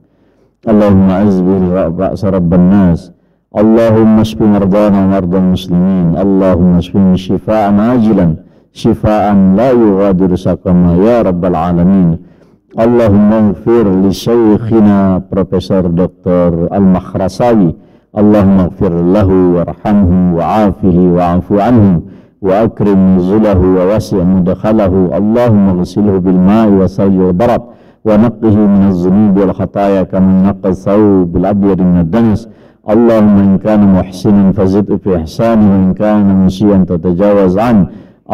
اللهم أعز به بأس رب الناس. اللهم اشف مرضانا ومرضى المسلمين. اللهم اشفهم شفاء عاجلا شفاء لا يغادر سقما يا رب العالمين. اللهم اغفر لشيخنا Profesor Dr. Al-Makhrasawi. اللهم اغفر له وارحمه وعافه وعفو عنه وأكرم نزله ووسع مدخله. اللهم اغسله بالماء والثلج والبرد ونقه من الذنوب والخطايا كما ينقى الثوب الأبيض من الدنس. اللهم إن كان محسنا فزد في إحسانه وإن كان مسيئا تتجاوز عنه.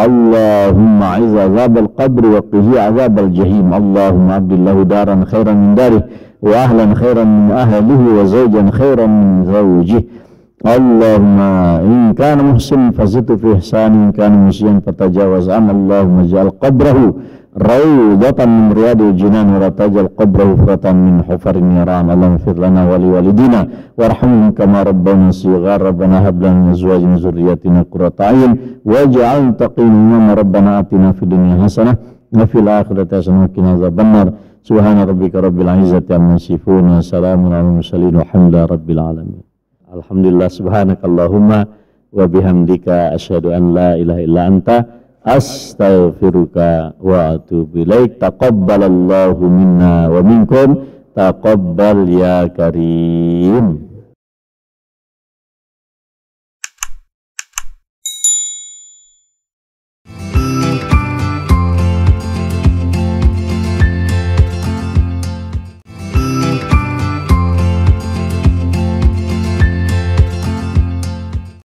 اللهم أعز عذاب القبر وقه عذاب الجحيم. اللهم أبدل له دارا خيرا من داره وأهلا خيرا من أهله وزوجا خيرا من زوجه. اللهم إن كان محسنا فزد في إحسانه وإن كان مسيئا فتجاوز عنه. اللهم اجعل قبره روضة من رياض الجنان ولا تجعل قبره فرة من حفر النيران. اللهم اغفر لنا ولوالدينا وارحمهم كما ربنا صغار. ربنا هب لنا من أزواجنا وذرياتنا قرة أعين واجعل المتقين إماما. ربنا آتنا في الدنيا حسنة وفي الآخرة حسنة وقنا عذاب النار. سبحان ربك رب العزة عما يصفون وسلام على المرسلين والحمد لله رب العالمين. Alhamdulillah, subhanakallahumma wa bihamdika asyhadu an la ilaha illa anta astaghfiruka wa atubu ilaik. Taqabbalallahu minna wa minkum, taqabbal ya karim.